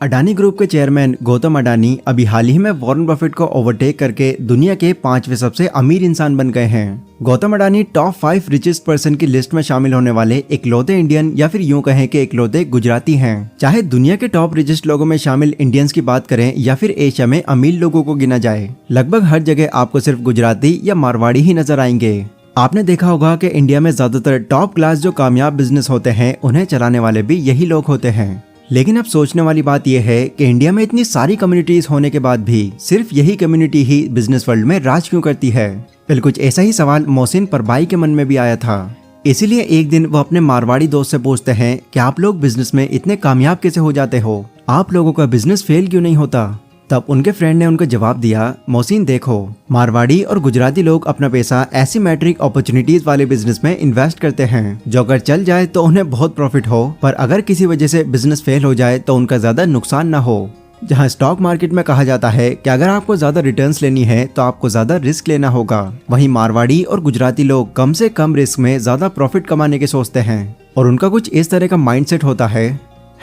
Adani group के chairman Gautam Adani अभी हाल ही में वॉरेन बफेट को ओवरटेक करके दुनिया के 5वें सबसे अमीर इंसान बन गए हैं। Gautam Adani top 5 richest person की लिस्ट में शामिल होने वाले इकलौते इंडियन या फिर यूं कहें कि इकलौते गुजराती हैं। चाहे दुनिया के टॉप रिचेस्ट लोगों में शामिल इंडियंस की बात करें या फिर एशिया में अमीर लोगों को गिना जाए, लगभग हर जगह आपको सिर्फ गुजराती या मारवाड़ी ही नजर आएंगे। आपने देखा होगा कि इंडिया में ज्यादातर टॉप क्लास जो कामयाब बिजनेस होते हैं उन्हें चलाने वाले भी यही लोग होते हैं। लेकिन अब सोचने वाली बात यह है कि इंडिया में इतनी सारी कम्युनिटीज होने के बाद भी सिर्फ यही कम्युनिटी ही बिजनेस वर्ल्ड में राज क्यों करती है। बिल्कुल कुछ ऐसा ही सवाल मोहसिन परबाई के मन में भी आया था। इसीलिए एक दिन वो अपने मारवाड़ी दोस्त से पूछते हैं कि आप लोग बिजनेस में इतने कामयाब कैसे हो जाते हो, आप लोगों का बिजनेस फेल क्यों नहीं होता। तब उनके फ्रेंड ने उनको जवाब दिया, मोहसिन देखो, मारवाड़ी और गुजराती लोग अपना पैसा एसिमेट्रिक अपॉर्चुनिटीज वाले बिजनेस में इन्वेस्ट करते हैं जो अगर चल जाए तो उन्हें बहुत प्रॉफिट हो, पर अगर किसी वजह से बिजनेस फेल हो जाए तो उनका ज्यादा नुकसान ना हो। जहां स्टॉक मार्केट में कहा जाता है कि अगर आपको ज्यादा रिटर्न्स लेनी है तो आपको ज्यादा रिस्क लेना होगा, वहीं मारवाड़ी और गुजराती लोग कम से कम रिस्क में ज्यादा प्रॉफिट कमाने के सोचते हैं और उनका कुछ इस तरह का माइंडसेट होता है,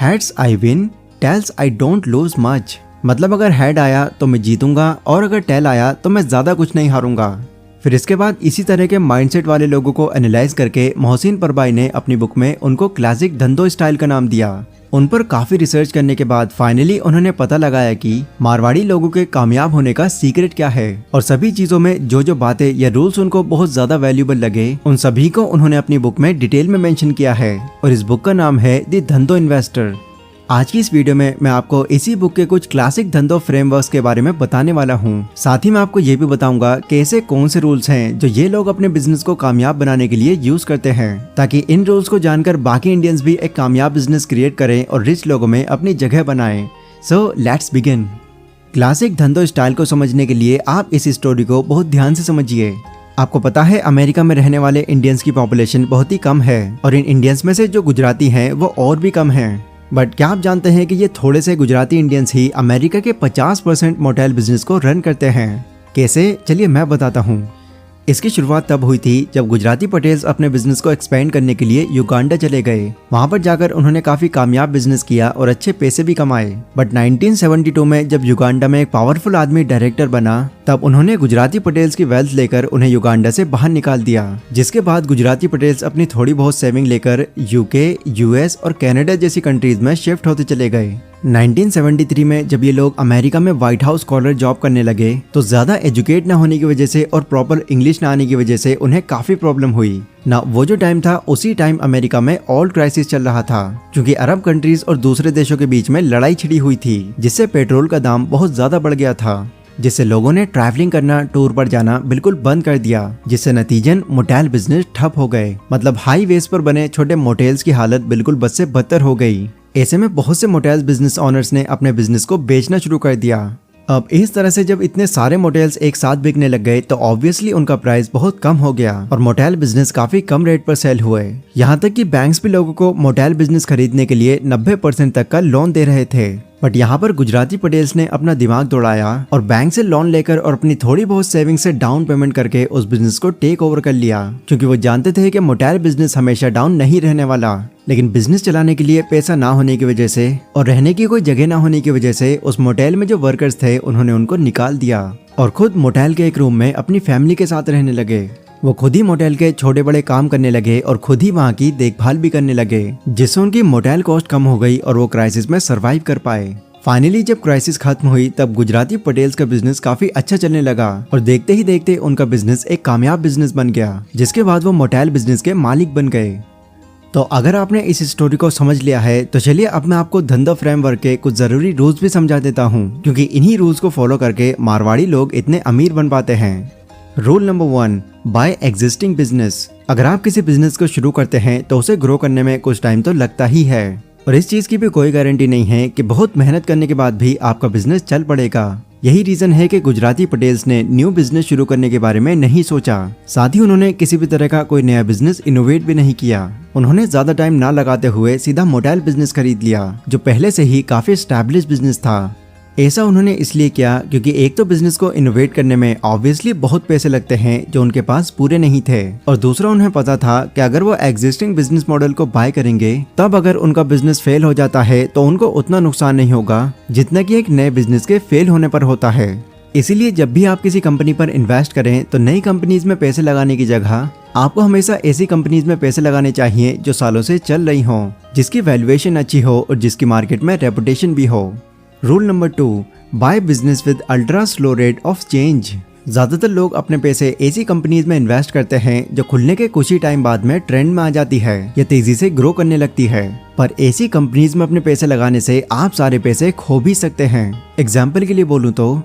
heads I win, tails I don't lose much. मतलब अगर हेड आया तो मैं जीतूंगा और अगर टेल आया तो मैं ज्यादा कुछ नहीं हारूंगा। फिर इसके बाद इसी तरह के माइंडसेट वाले लोगों को एनालाइज करके मोहसिन परबाई ने अपनी बुक में उनको क्लासिक धंधो स्टाइल का नाम दिया। उन पर काफी रिसर्च करने के बाद फाइनली उन्होंने पता लगाया कि मारवाड़ी लोगों के कामयाब होने का सीक्रेट क्या है और सभी चीजों में जो बातें या रूल्स उनको बहुत ज्यादा वैल्यूबल लगे उन सभी को उन्होंने अपनी बुक में डिटेल में मेंशन किया है और इस बुक का नाम है द धंधो इन्वेस्टर। आज की इस वीडियो में मैं आपको इसी बुक के कुछ क्लासिक धंधो फ्रेमवर्क्स के बारे में बताने वाला हूँ। साथ ही मैं आपको ये भी बताऊंगा कि ऐसे कौन से रूल्स हैं जो ये लोग अपने बिजनेस को कामयाब बनाने के लिए यूज करते हैं, ताकि इन रूल्स को जानकर बाकी इंडियंस भी एक कामयाब बिजनेस क्रिएट करें और रिच लोगों में अपनी जगह बनाएं। So let's begin. क्लासिक धंधो स्टाइल को समझने के लिए आप इस स्टोरी को बहुत ध्यान से समझिए। आपको पता है अमेरिका में रहने वाले इंडियंस की पॉपुलेशन बहुत ही कम है और इन इंडियंस में से जो गुजराती हैं वो और भी कम हैं। बट क्या आप जानते हैं कि ये थोड़े से गुजराती इंडियंस ही अमेरिका के 50% मोटेल बिजनेस को रन करते हैं। कैसे, चलिए मैं बताता हूँ। इसकी शुरुआत तब हुई थी जब गुजराती पटेल्स अपने बिजनेस को एक्सपेंड करने के लिए युगांडा चले गए। वहां पर जाकर उन्होंने काफी कामयाब बिजनेस किया और अच्छे पैसे भी कमाए। बट 1972 में जब युगांडा में एक पावरफुल आदमी डायरेक्टर बना तब उन्होंने गुजराती पटेल्स की वेल्थ लेकर उन्हें युगांडा से बाहर निकाल दिया। जिसके बाद गुजराती पटेल्स अपनी थोड़ी बहुत सेविंग लेकर यूके, यूएस और कनाडा जैसी कंट्रीज में शिफ्ट होते चले गए। 1973 में जब ये लोग अमेरिका में व्हाइट हाउस स्कॉलर जॉब करने लगे तो ज्यादा एजुकेट ना होने की वजह से और प्रॉपर इंग्लिश ना आने की वजह से उन्हें काफी प्रॉब्लम हुई ना। वो जो टाइम था उसी टाइम अमेरिका में ऑयल क्राइसिस चल रहा था, क्योंकि अरब कंट्रीज और दूसरे देशों के बीच में लड़ाई छिड़ी हुई थी, जिससे पेट्रोल का दाम बहुत ज्यादा बढ़ गया था, जिससे लोगों ने ट्रैवलिंग करना, टूर पर जाना बिल्कुल बंद कर दिया, जिससे नतीजन मोटेल बिजनेस ठप हो गए। मतलब हाईवेज पर बने छोटे मोटेल्स की हालत बिल्कुल बद से बदतर हो गई। ऐसे में बहुत से मोटेल्स बिजनेस ओनर्स ने अपने बिजनेस को बेचना शुरू कर दिया। अब इस तरह से जब इतने सारे मोटेल्स एक साथ बिकने लग गए तो ऑब्वियसली उनका प्राइस बहुत कम हो गया और मोटेल बिजनेस काफी कम रेट पर सेल हुए। यहाँ तक कि बैंक्स भी लोगों को मोटेल बिजनेस खरीदने के लिए 90% तक का लोन दे रहे थे। बट यहाँ पर गुजराती पटेल्स ने अपना दिमाग दौड़ाया और बैंक से लोन लेकर और अपनी थोड़ी बहुत सेविंग से डाउन पेमेंट करके उस बिजनेस को टेक ओवर कर लिया, क्योंकि वो जानते थे कि मोटेल बिजनेस हमेशा डाउन नहीं रहने वाला। लेकिन बिजनेस चलाने के लिए पैसा ना होने की वजह से और रहने की कोई जगह ना होने की वजह से उस मोटेल में जो वर्कर्स थे उन्होंने उनको निकाल दिया और खुद मोटेल के एक रूम में अपनी फैमिली के साथ रहने लगे। वो खुद ही मोटेल के छोटे बड़े काम करने लगे और खुद ही वहाँ की देखभाल भी करने लगे, जिससे उनकी मोटेल कॉस्ट कम हो गई और वो क्राइसिस में सरवाइव कर पाए। फाइनली जब क्राइसिस खत्म हुई तब गुजराती पटेल्स का बिजनेस काफी अच्छा चलने लगा और देखते ही देखते उनका बिजनेस एक कामयाब बिजनेस बन गया, जिसके बाद वो मोटेल बिजनेस के मालिक बन गए। तो अगर आपने इस स्टोरी को समझ लिया है तो चलिए अब मैं आपको धंधा फ्रेमवर्क के कुछ जरूरी रूल्स भी समझा देता हूँ, क्योंकि इन्हीं रूल्स को फॉलो करके मारवाड़ी लोग इतने अमीर बन पाते हैं। Rule number 1, buy existing business. अगर आप किसी बिजनेस को शुरू करते हैं तो उसे ग्रो करने में कुछ टाइम तो लगता ही है और इस चीज की भी कोई गारंटी नहीं है कि बहुत मेहनत करने के बाद भी आपका बिजनेस चल पड़ेगा। यही रीजन है कि गुजराती पटेल्स ने न्यू बिजनेस शुरू करने के बारे में नहीं सोचा। साथ ही उन्होंने किसी भी तरह का कोई नया बिजनेस इनोवेट भी नहीं किया। उन्होंने ज्यादा टाइम ना लगाते हुए सीधा मोटेल बिजनेस खरीद लिया, जो पहले से ही काफी एस्टैब्लिश बिजनेस था। ऐसा उन्होंने इसलिए किया क्योंकि एक तो बिजनेस को इनोवेट करने में ऑब्वियसली बहुत पैसे लगते हैं जो उनके पास पूरे नहीं थे, और दूसरा उन्हें पता था कि अगर वो एग्जिस्टिंग बिजनेस मॉडल को बाय करेंगे तब अगर उनका बिजनेस फेल हो जाता है तो उनको उतना नुकसान नहीं होगा जितना कि एक नए बिजनेस के फेल होने पर होता है। इसीलिए जब भी आप किसी कंपनी पर इन्वेस्ट करें तो नई कंपनीज में पैसे लगाने की जगह आपको हमेशा ऐसी कंपनीज में पैसे लगाने चाहिए जो सालों से चल रही हो, जिसकी वैल्यूएशन अच्छी हो और जिसकी मार्केट में रेपुटेशन भी हो। Rule number 2, by business with ultra slow rate of change. ज्यादातर लोग अपने पैसे ऐसी कंपनीज में इन्वेस्ट करते हैं जो खुलने के कुछ ही टाइम बाद में ट्रेंड में आ जाती है या तेजी से ग्रो करने लगती है, पर ऐसी कंपनीज में अपने पैसे लगाने से आप सारे पैसे खो भी सकते हैं। एग्जाम्पल के लिए बोलूँ तो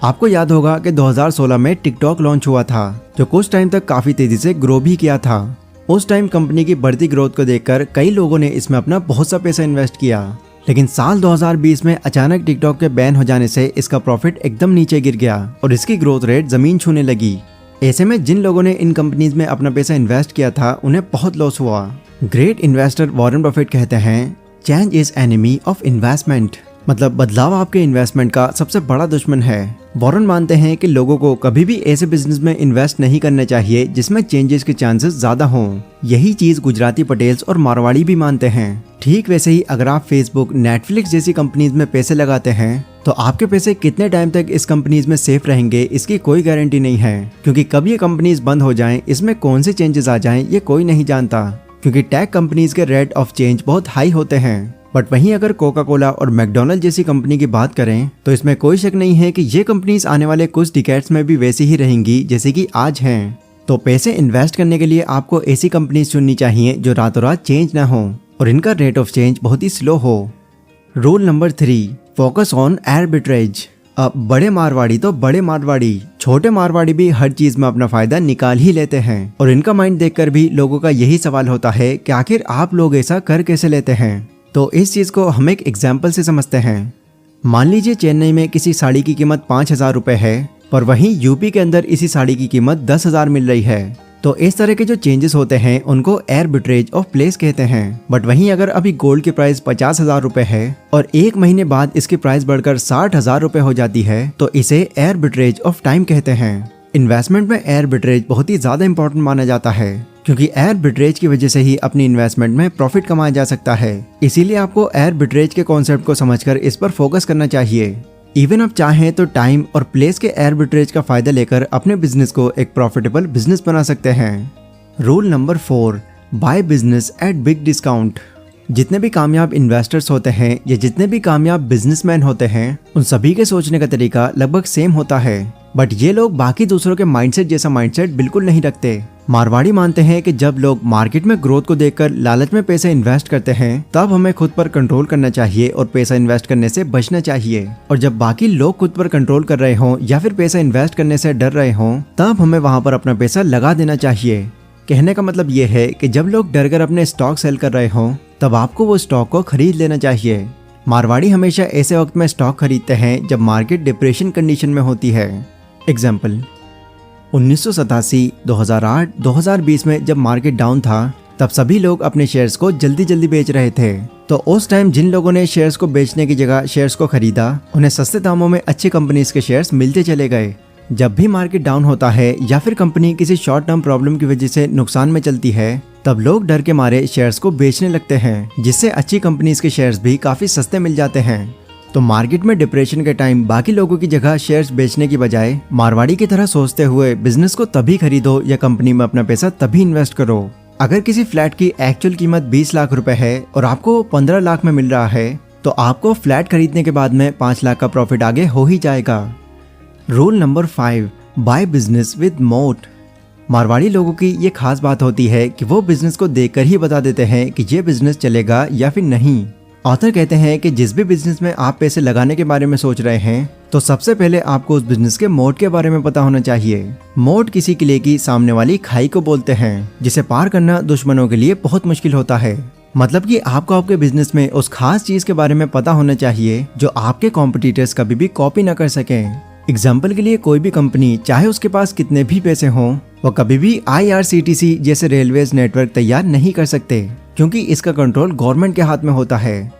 आपको याद होगा कि 2016 में टिकटॉक लॉन्च हुआ था, जो कुछ टाइम तक काफी तेजी से ग्रो भी किया था। उस टाइम कंपनी की बढ़ती ग्रोथ को देखकर कई लोगों ने इसमें अपना बहुत सा पैसा इन्वेस्ट किया, लेकिन साल 2020 में अचानक टिकटॉक के बैन हो जाने से इसका प्रॉफिट एकदम नीचे गिर गया और इसकी ग्रोथ रेट जमीन छूने लगी। ऐसे में जिन लोगों ने इन कंपनीज में अपना पैसा इन्वेस्ट किया था उन्हें बहुत लॉस हुआ। ग्रेट इन्वेस्टर वॉरेन बफेट कहते हैं, change is enemy of investment, मतलब बदलाव आपके इन्वेस्टमेंट का सबसे बड़ा दुश्मन है। वॉरेन मानते हैं कि लोगों को कभी भी ऐसे बिजनेस में इन्वेस्ट नहीं करना चाहिए जिसमें चेंजेस के चांसेस ज्यादा हों। यही चीज गुजराती पटेल्स और मारवाड़ी भी मानते हैं। ठीक वैसे ही अगर आप फेसबुक, नेटफ्लिक्स जैसी कंपनीज में पैसे लगाते हैं तो आपके पैसे कितने टाइम तक इस कंपनीज में सेफ रहेंगे इसकी कोई गारंटी नहीं है, क्योंकि कब ये कंपनीज बंद हो जाएं, इसमें कौन से चेंजेस आ जाएं ये कोई नहीं जानता, क्योंकि टेक कंपनीज के रेट ऑफ चेंज बहुत हाई होते हैं। बट वहीं अगर कोका कोला और मैकडोनल्ड जैसी कंपनी की बात करें तो इसमें कोई शक नहीं है कि ये कंपनीज आने वाले कुछ डिकेड्स में भी वैसी ही रहेंगी जैसे कि आज हैं। तो पैसे इन्वेस्ट करने के लिए आपको ऐसी कंपनीज चुननी चाहिए जो रातों रात चेंज ना हो और इनका रेट ऑफ चेंज बहुत ही स्लो हो। Rule number 3, focus on arbitrage. अब बड़े मारवाड़ी तो बड़े मारवाड़ी, छोटे मारवाड़ी भी हर चीज में अपना फायदा निकाल ही लेते हैं, और इनका माइंड देखकर भी लोगों का यही सवाल होता है कि आखिर आप लोग ऐसा कर कैसे लेते हैं। तो इस चीज को हम एक एग्जाम्पल से समझते हैं। मान लीजिए चेन्नई में किसी साड़ी की कीमत 5,000 रुपए है, पर वहीं यूपी के अंदर इसी साड़ी की कीमत 10,000 मिल रही है। तो इस तरह के जो चेंजेस होते हैं उनको आर्बिट्रेज ऑफ प्लेस कहते हैं। बट वहीं अगर अभी गोल्ड की प्राइस 50,000 रुपए है और एक महीने बाद इसकी प्राइस बढ़कर 60,000 रुपए हो जाती है तो इसे आर्बिट्रेज ऑफ टाइम कहते हैं। इन्वेस्टमेंट में आर्बिट्रेज बहुत ही ज्यादा इंपॉर्टेंट माना जाता है, क्योंकि आर्बिट्रेज की वजह से ही अपनी इन्वेस्टमेंट में प्रॉफिट कमाया जा सकता है। इसीलिए आपको आर्बिट्रेज के कॉन्सेप्ट को समझकर इस पर फोकस करना चाहिए। इवन आप चाहें तो टाइम और प्लेस के आर्बिट्रेज का फायदा लेकर अपने बिजनेस को एक प्रॉफिटेबल बिजनेस बना सकते हैं। Rule number 4, by business at big discount. जितने भी कामयाब इन्वेस्टर्स होते हैं या जितने भी कामयाब बिजनेसमैन होते हैं उन सभी के सोचने का तरीका लगभग सेम होता है, बट ये लोग बाकी दूसरों के माइंडसेट जैसा माइंडसेट बिल्कुल नहीं रखते। मारवाड़ी मानते हैं कि जब लोग मार्केट में ग्रोथ को देखकर लालच में पैसे इन्वेस्ट करते हैं तब हमें खुद पर कंट्रोल करना चाहिए और पैसा इन्वेस्ट करने से बचना चाहिए, और जब बाकी लोग खुद पर कंट्रोल कर रहे हों या फिर पैसा इन्वेस्ट करने से डर रहे हों तब हमें वहां पर अपना पैसा लगा देना चाहिए। कहने का मतलब ये है कि जब लोग डर कर अपने स्टॉक सेल कर रहे हों तब आपको वो स्टॉक को खरीद लेना चाहिए। मारवाड़ी हमेशा ऐसे वक्त में स्टॉक खरीदते हैं जब मार्केट डिप्रेशन कंडीशन में होती है। एग्जाम्पल, 1987, 2008, 2020 में जब मार्केट डाउन था तब सभी लोग अपने शेयर्स को जल्दी जल्दी बेच रहे थे। तो उस टाइम जिन लोगों ने शेयर्स को बेचने की जगह शेयर्स को खरीदा उन्हें सस्ते दामों में अच्छी कंपनीज के शेयर्स मिलते चले गए। जब भी मार्केट डाउन होता है या फिर कंपनी किसी शॉर्ट टर्म प्रॉब्लम की वजह से नुकसान में चलती है तब लोग डर के मारे शेयर्स को बेचने लगते हैं, जिससे अच्छी कंपनीज के शेयर्स भी काफी सस्ते मिल जाते हैं। तो मार्केट में डिप्रेशन के टाइम बाकी लोगों की जगह शेयर्स बेचने की बजाय मारवाड़ी की तरह सोचते हुए बिजनेस को तभी खरीदो या कंपनी में अपना पैसा तभी इन्वेस्ट करो। अगर किसी फ्लैट की एक्चुअल कीमत 20 लाख रुपए है और आपको 15 लाख में मिल रहा है तो आपको फ्लैट खरीदने के बाद में 5 लाख का प्रॉफिट आगे हो ही जाएगा। Rule number 5, by business with मोट। मारवाड़ी लोगों की ये खास बात होती है कि वो बिजनेस को देखकर ही बता देते हैं कि ये बिजनेस चलेगा या फिर नहीं। ऑथर कहते हैं कि जिस भी बिजनेस में आप पैसे लगाने के बारे में सोच रहे हैं तो सबसे पहले आपको उस बिजनेस के मोड के बारे में पता होना चाहिए। मोड किसी किले की सामने वाली खाई को बोलते हैं जिसे पार करना दुश्मनों के लिए बहुत मुश्किल होता है। मतलब कि आपको आपके बिजनेस में उस खास चीज के बारे में पता होना चाहिए जो आपके कॉम्पिटिटर्स कभी भी कॉपी ना कर सकें। एग्जाम्पल के लिए कोई भी कंपनी चाहे उसके पास कितने भी पैसे हों वो कभी भी IRCTC जैसे रेलवेज नेटवर्क तैयार नहीं कर सकते, क्योंकि इसका कंट्रोल गवर्नमेंट के हाथ में होता है।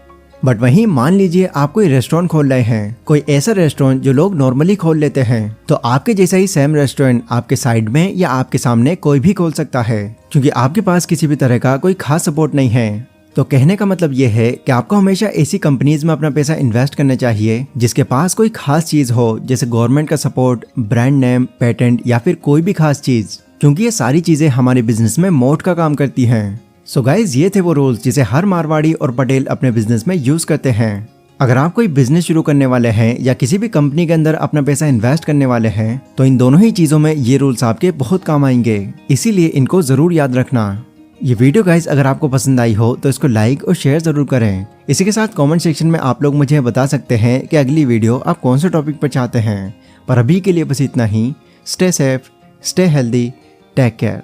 बट वहीं मान लीजिए आप कोई रेस्टोरेंट खोल रहे हैं, कोई ऐसा रेस्टोरेंट जो लोग नॉर्मली खोल लेते हैं, तो आपके जैसा ही सेम रेस्टोरेंट आपके साइड में या आपके सामने कोई भी खोल सकता है, क्योंकि आपके पास किसी भी तरह का कोई खास सपोर्ट नहीं है। तो कहने का मतलब ये है कि आपको हमेशा ऐसी कंपनीज में अपना पैसा इन्वेस्ट करना चाहिए जिसके पास कोई खास चीज हो, जैसे गवर्नमेंट का सपोर्ट, ब्रांड नेम, पेटेंट या फिर कोई भी खास चीज, क्योंकि ये सारी चीजें हमारे बिजनेस में मोट का काम करती हैं। सो गाइज, ये थे वो रूल्स जिसे हर मारवाड़ी और पटेल अपने बिजनेस में यूज करते हैं। अगर आप कोई बिजनेस शुरू करने वाले हैं या किसी भी कंपनी के अंदर अपना पैसा इन्वेस्ट करने वाले हैं, तो इन दोनों ही चीजों में ये रूल्स आपके बहुत काम आएंगे, इसीलिए इनको जरूर याद रखना। ये वीडियो गाइस अगर आपको पसंद आई हो तो इसको लाइक और शेयर जरूर करें। इसी के साथ कमेंट सेक्शन में आप लोग मुझे बता सकते हैं कि अगली वीडियो आप कौन से टॉपिक पर चाहते हैं। पर अभी के लिए बस इतना ही। Stay safe, stay healthy, take care.